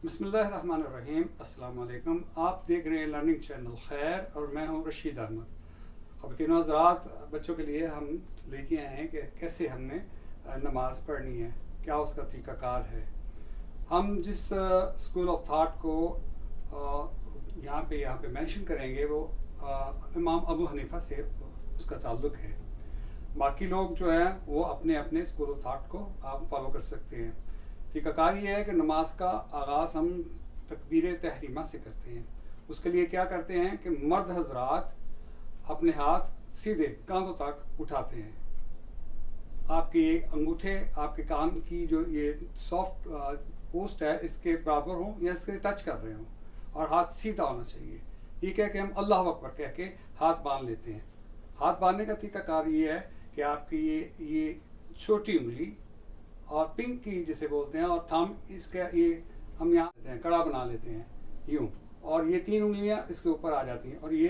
بسم اللہ الرحمن الرحیم. السلام علیکم. آپ دیکھ رہے ہیں لرننگ چینل خیر اور میں ہوں رشید احمد. خواتین و حضرات, بچوں کے لیے ہم لے کے آئے ہیں کہ کیسے ہم نے نماز پڑھنی ہے, کیا اس کا طریقہ کار ہے. ہم جس اسکول آف تھاٹ کو یہاں پہ مینشن کریں گے وہ امام ابو حنیفہ سے اس کا تعلق ہے. باقی لوگ جو ہیں وہ اپنے اپنے اسکول آف تھاٹ کو آپ فالو کر سکتے ہیں. طریقہ کار یہ ہے کہ نماز کا آغاز ہم تکبیر تحریمہ سے کرتے ہیں. اس کے لیے کیا کرتے ہیں کہ مرد حضرات اپنے ہاتھ سیدھے کاندھوں تک اٹھاتے ہیں. آپ کے انگوٹھے آپ کے کان کی جو یہ سافٹ پوسٹ ہے اس کے برابر ہوں یا اس کے ٹچ کر رہے ہوں, اور ہاتھ سیدھا ہونا چاہیے. یہ کہہ کے ہم اللہ اکبر کہہ کے ہاتھ باندھ لیتے ہیں. ہاتھ باندھنے کا طریقہ کار یہ ہے کہ آپ کی یہ چھوٹی انگلی اور پنک کی جسے بولتے ہیں اور تھم, اس کا یہ ہم یہاں لیتے ہیں, کڑا بنا لیتے ہیں یوں, اور یہ 3 انگلیاں اس کے اوپر آ جاتی ہیں اور یہ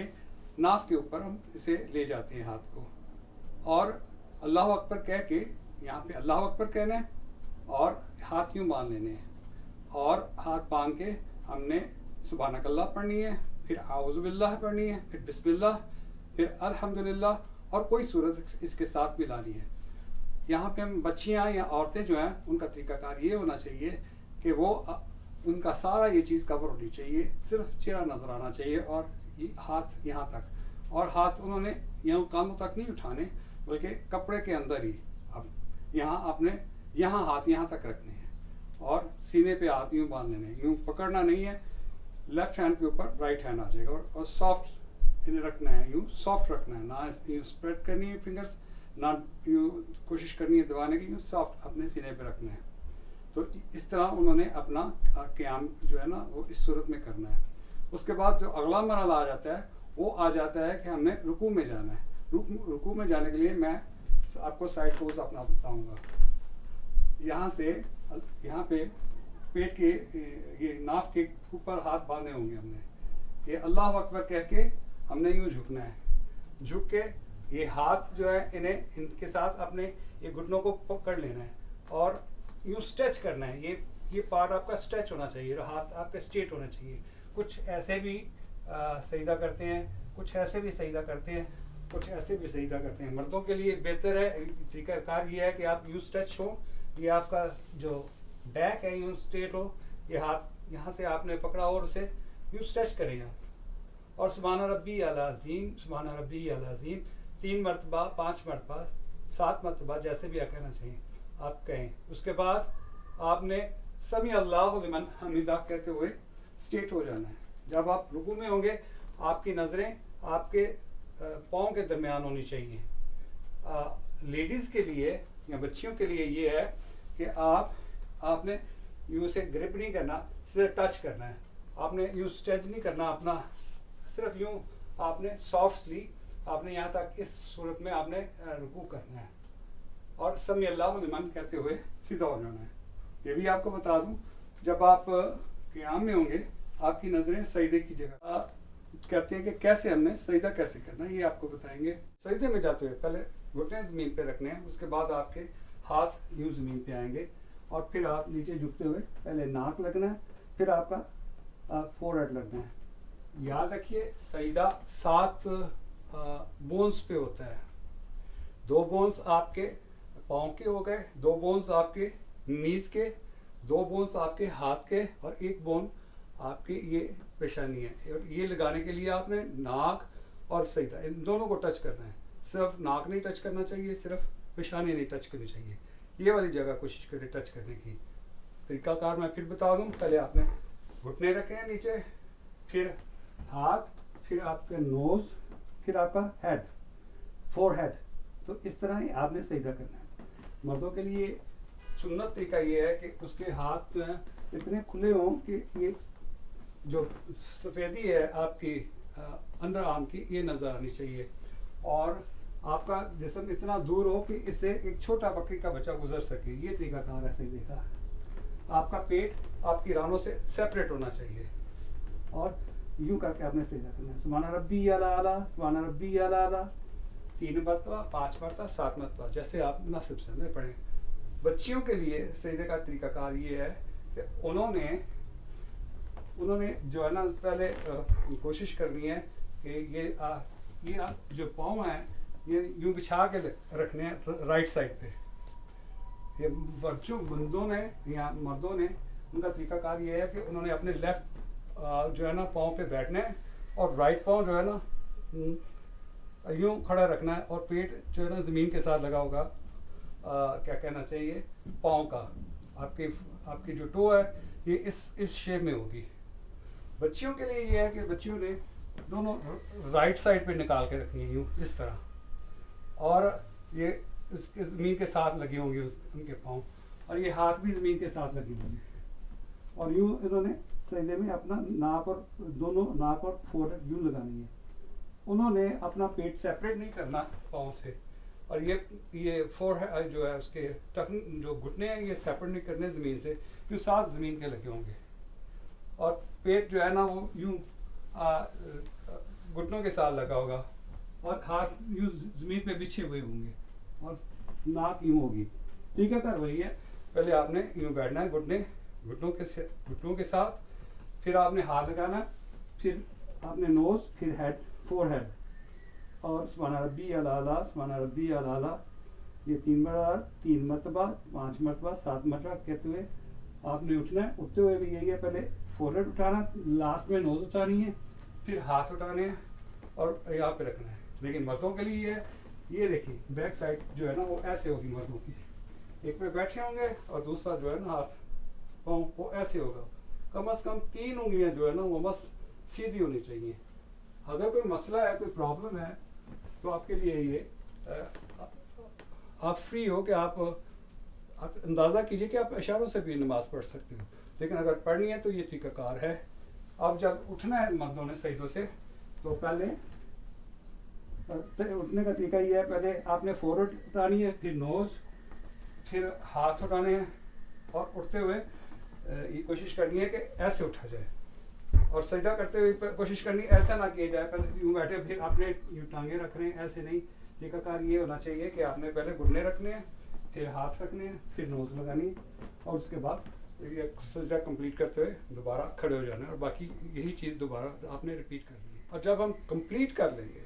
ناف کے اوپر ہم اسے لے جاتے ہیں ہاتھ کو, اور اللہ اکبر کہہ کے یہاں پہ اللہ اکبر کہنا ہے اور ہاتھ یوں باندھ لینے ہیں, اور ہاتھ باندھ کے ہم نے سبحانک اللہ پڑھنی ہے, پھر اعوذ باللہ پڑھنی ہے, پھر بسم اللہ, پھر الحمدللہ, اور کوئی صورت اس کے ساتھ ملانی ہے. یہاں پہ ہم بچیاں یا عورتیں جو ہیں ان کا طریقہ کار یہ ہونا چاہیے کہ وہ ان کا سارا یہ چیز کور ہونی چاہیے, صرف چہرہ نظر آنا چاہیے اور ہاتھ یہاں تک, اور ہاتھ انہوں نے یہاں کانوں تک نہیں اٹھانے بلکہ کپڑے کے اندر ہی اب یہاں اپنے یہاں ہاتھ یہاں تک رکھنے ہیں اور سینے پہ ہاتھ یوں باندھ لینے ہیں. یوں پکڑنا نہیں ہے, لیفٹ ہینڈ کے اوپر رائٹ ہینڈ آ جائے گا, اور سافٹ انہیں رکھنا ہے, یوں سافٹ رکھنا ہے, نہ یوں اسپریڈ کرنی ہے فنگرس, نہ یوں کوشش کرنی ہے دبانے کی, یوں سافٹ اپنے سینے پہ رکھنا ہے. تو اس طرح انہوں نے اپنا قیام جو ہے نا وہ اس صورت میں کرنا ہے. اس کے بعد جو اگلا مرحلہ آ جاتا ہے وہ آ جاتا ہے کہ ہم نے رکوع میں جانا ہے. رکوع میں جانے کے لیے میں آپ کو سائڈ پوز اپنا بتاؤں گا. یہاں سے یہاں پہ پیٹ کے یہ ناف کے اوپر ہاتھ باندھے ہوں گے ہم نے, یہ اللہ اکبر کہہ کے ہم نے یوں جھکنا ہے. جھک کے یہ ہاتھ جو ہے انہیں ان کے ساتھ اپنے یہ گھٹنوں کو پکڑ لینا ہے اور یوں اسٹریچ کرنا ہے. یہ پارٹ آپ کا اسٹریچ ہونا چاہیے اور ہاتھ آپ کا اسٹریٹ ہونا چاہیے. کچھ ایسے بھی سجدہ کرتے ہیں, کچھ ایسے بھی سجدہ کرتے ہیں, کچھ ایسے بھی سجدہ کرتے ہیں. مردوں کے لیے بہتر ہے, طریقہ کار یہ ہے کہ آپ یوں اسٹریچ ہو, یہ آپ کا جو بیک ہے یوں اسٹریٹ ہو, یہ ہاتھ یہاں سے آپ نے پکڑا اور اسے یوں اسٹریچ کریں آپ, اور سبحان ربی العظیم, سبحان ربی العظیم 3 مرتبہ, 5 مرتبہ, 7 مرتبہ, جیسے بھی آپ کہنا چاہیے آپ کہیں. اس کے بعد آپ نے سمیع اللہ لمن حمیدہ کہتے ہوئے اسٹریٹ ہو جانا ہے. جب آپ رکوع میں ہوں گے آپ کی نظریں آپ کے پاؤں کے درمیان ہونی چاہیے. لیڈیز کے لیے یا بچیوں کے لیے یہ ہے کہ آپ نے یوں سے گرپ نہیں کرنا, صرف ٹچ کرنا ہے. آپ نے یوں اسٹریچ نہیں کرنا اپنا, صرف یوں آپ نے سافٹلی آپ نے یہاں تک اس صورت میں آپ نے رکوع کرنا ہے اور سمیع اللہ لمن کہتے ہوئے سیدھا ہو جانا ہے. یہ بھی آپ کو بتا دوں, جب آپ قیام میں ہوں گے آپ کی نظریں سجدے کی جگہ کہتے ہیں کہ کیسے ہم نے سجدہ کیسے کرنا ہے, یہ آپ کو بتائیں گے. سجدے میں جاتے ہوئے پہلے گھٹنے زمین پہ رکھنے ہیں, اس کے بعد آپ کے ہاتھ یوں زمین پہ آئیں گے, اور پھر آپ نیچے جھکتے ہوئے پہلے ناک لگنا ہے, پھر آپ کا فور ہیڈ لگنا ہے. یاد رکھیے سجدہ 7 بونس پہ ہوتا ہے. 2 بونس آپ کے پاؤں کے ہو گئے, 2 بونس آپ کے نیز کے, 2 بونس آپ کے ہاتھ کے, اور 1 بون آپ کی یہ پیشانی ہے. اور یہ لگانے کے لیے آپ نے ناک اور سجدہ ان دونوں کو ٹچ کرنا ہے. صرف ناک نہیں ٹچ کرنا چاہیے, صرف پیشانی نہیں ٹچ کرنی چاہیے. یہ والی جگہ کوشش کریں ٹچ کرنے کی. طریقہ کار میں پھر بتا دوں, پہلے آپ نے گھٹنے رکھے ہیں نیچے, پھر ہاتھ, پھر آپ کا نوز, پھر آپ کا ہیڈ, فور ہیڈ. تو اس طرح ہی آپ نے سجدہ کرنا ہے. مردوں کے لیے سنت طریقہ یہ ہے کہ اس کے ہاتھ جو ہیں اتنے کھلے ہوں کہ یہ جو سفیدی ہے آپ کی انڈر آرم کی یہ نظر آنی چاہیے, اور آپ کا جسم اتنا دور ہو کہ اس سے ایک چھوٹا بکری کا بچہ گزر سکے. یہ طریقہ کار ہے سجدے کا. آپ کا پیٹ آپ کی رانوں سے سیپریٹ ہونا چاہیے, اور یوں کر کے آپ نے سجدہ کرنا ہے. سبحان ربی الاعلیٰ, سبحان ربی الاعلیٰ 3 مرتبہ, 5 مرتبہ, 7 مرتبہ, جیسے آپ مناسب سے میں پڑھیں. بچیوں کے لیے سجدے کا طریقہ کار یہ ہے کہ انہوں نے انہوں نے جو ہے نا پہلے کوشش کرنی ہے کہ یہ جو پاؤں ہیں یہ یوں بچھا کے رکھنے ہیں رائٹ سائڈ پہ. یہ بندوں نے یا مردوں نے ان کا طریقہ کار یہ ہے کہ انہوں نے اپنے لیفٹ جو ہے نا پاؤں پہ بیٹھنا ہے اور رائٹ پاؤں جو ہے نا یوں کھڑا رکھنا ہے اور پیٹ جو ہے نا زمین کے ساتھ لگا ہوگا کیا کہنا چاہیے پاؤں کا. آپ کی جو ٹو ہے یہ اس شیپ میں ہوگی. بچیوں کے لیے یہ ہے کہ بچیوں نے دونوں رائٹ سائڈ پہ نکال کے رکھنی ہے یوں اس طرح, اور یہ اس کے زمین کے ساتھ لگے ہوں گے ان کے پاؤں, اور یہ ہاتھ بھی زمین کے ساتھ لگے ہوں گے, اور یوں انہوں نے سجدے میں اپنا ناک اور دونوں ناک اور فور ہیڈ یوں لگانی ہے. انہوں نے اپنا پیٹ سیپریٹ نہیں کرنا پاؤں سے, اور یہ فور جو ہے اس کے جو گھٹنے ہیں یہ سیپریٹ نہیں کرنے زمین سے, یوں ساتھ زمین کے لگے ہوں گے, اور پیٹ جو ہے نا وہ یوں گھٹنوں کے ساتھ لگا ہوگا, اور ہاتھ یوں زمین پہ بچھے ہوئے ہوں گے, اور ناک یوں ہوگی. طریقہ کار وہی ہے, پہلے آپ نے یوں بیٹھنا ہے گھٹنوں کے ساتھ, پھر آپ نے ہاتھ لگانا, پھر آپ نے نوز, پھر ہیڈ, فور ہیڈ, اور سبحان ربی الاعلیٰ سبحان ربی الاعلیٰ یہ 3 مرتبہ 5 مرتبہ 7 مرتبہ کہتے ہوئے آپ نے اٹھنا ہے. اٹھتے ہوئے بھی یہی ہے, پہلے فور ہیڈ اٹھانا, لاسٹ میں نوز اٹھانی ہے, پھر ہاتھ اٹھانے ہیں اور یہاں پہ رکھنا ہے. لیکن مردوں کے لیے یہ دیکھیے بیک سائڈ جو ہے نا وہ ایسے ہوگی مردوں کی, ایک پہ بیٹھے ہوں گے اور دوسرا جو ہے نا ہاتھ پاؤں وہ ایسے ہوگا. کم از کم 3 انگلیاں جو ہے نا وہ بس سیدھی ہونی چاہیے. اگر کوئی مسئلہ ہے, کوئی پرابلم ہے, تو آپ کے لیے یہ آپ فری ہو کہ آپ اندازہ کیجئے کہ آپ اشاروں سے بھی نماز پڑھ سکتے ہو, لیکن اگر پڑھنی ہے تو یہ طریقہ کار ہے. اب جب اٹھنا ہے مردوں نے سجدوں سے, تو پہلے اٹھنے کا طریقہ یہ ہے, پہلے آپ نے فور ہیڈ اٹھانی ہے, پھر نوز, پھر ہاتھ اٹھانے ہیں, اور اٹھتے ہوئے یہ کوشش کرنی ہے کہ ایسے اٹھا جائے, اور سجدہ کرتے ہوئے کوشش کرنی ایسا نہ کیا جائے پہلے یوں بیٹھے پھر اپنے یوں ٹانگیں رکھ رہے ہیں, ایسے نہیں. طریقہ کار یہ ہونا چاہیے کہ آپ نے پہلے گھٹنے رکھنے ہیں, پھر ہاتھ رکھنے ہیں, پھر نوز لگانی, اور اس کے بعد یہ سجدہ کمپلیٹ کرتے ہوئے دوبارہ کھڑے ہو جانا ہے, اور باقی یہی چیز دوبارہ آپ نے ریپیٹ کرنی ہے. اور جب ہم کمپلیٹ کر لیں گے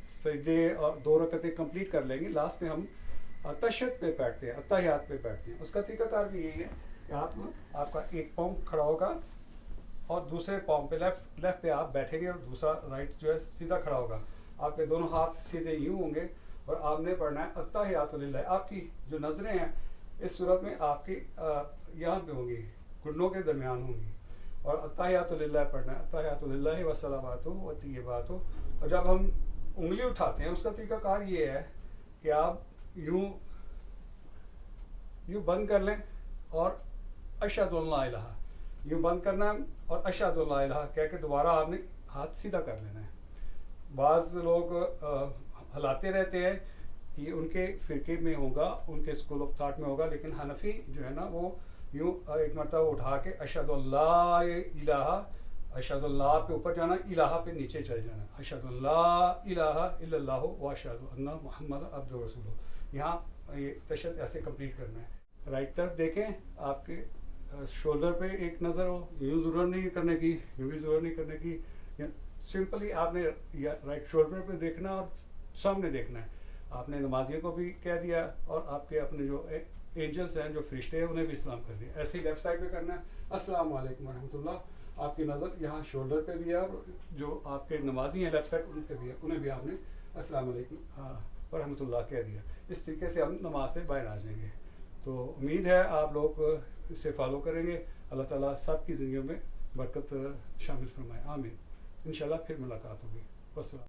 سجدے اور 2 رکعتیں کمپلیٹ کر لیں گے, لاسٹ میں ہم تشہد پہ بیٹھتے ہیں, اتحیات پہ بیٹھتے ہیں. اس کا طریقہ کار بھی یہی ہے کہ آپ کا ایک پاؤں کھڑا ہوگا, اور دوسرے پاؤں پہ لیفٹ پہ آپ بیٹھیں گے, اور دوسرا رائٹ جو ہے سیدھا کھڑا ہوگا. آپ کے دونوں ہاتھ سیدھے یوں ہوں گے, اور آپ نے پڑھنا ہے التحیات للہ. آپ کی جو نظریں ہیں اس صورت میں آپ کی یہاں پہ ہوں گی, گھٹنوں کے درمیان ہوں گی, اور التحیات للہ پڑھنا ہے, التحیات للہ والصلوات والطیبات. اور جب ہم انگلی اٹھاتے ہیں اس کا طریقہ کار یہ ہے کہ آپ یوں بند کر لیں, اور اشہد ان لا الہ یوں بند کرنا ہے, اور اشہد ان لا الہ کہہ کے دوبارہ آپ نے ہاتھ سیدھا کر لینا ہے. بعض لوگ ہلاتے رہتے ہیں, یہ ان کے فرقے میں ہوگا, ان کے اسکول آف تھاٹ میں ہوگا, لیکن حنفی جو ہے نا وہ یوں ایک مرتبہ اٹھا کے اشہد اللہ الہ, اشہد اللہ پہ اوپر جانا, الہ پہ نیچے چل جانا, اشہد اللہ الہ الا اللہ واشہد ان محمد عبدہ ورسولہ. یہاں یہ تشہد ایسے کمپلیٹ کرنا ہے. رائٹ طرف دیکھیں, آپ کے شولڈر پہ ایک نظر ہو, یوں ضرورت نہیں کرنے کی, یوں بھی ضرورت نہیں کرنے کی, سمپلی آپ نے رائٹ شولڈر پہ دیکھنا اور سامنے دیکھنا ہے. آپ نے نمازیوں کو بھی کہہ دیا, اور آپ کے اپنے جو اینجلس ہیں, جو فرشتے ہیں, انہیں بھی اسلام کر دیا. ایسے ہی لیفٹ سائڈ پہ کرنا ہے. السلام علیکم ورحمۃ اللہ. آپ کی نظر یہاں شولڈر پہ بھی ہے, اور جو آپ کے نمازی ہیں لیفٹ سائڈ ان پہ بھی ہے, انہیں بھی آپ نے السلام علیکم ورحمۃ اللہ کہہ دیا. اس طریقے سے ہم نماز سے باہر آ جائیں گے. تو امید ہے آپ لوگ اس سے فالو کریں گے. اللہ تعالیٰ سب کی زندگیوں میں برکت شامل فرمائے, آمین. انشاءاللہ پھر ملاقات ہوگی. والسلام.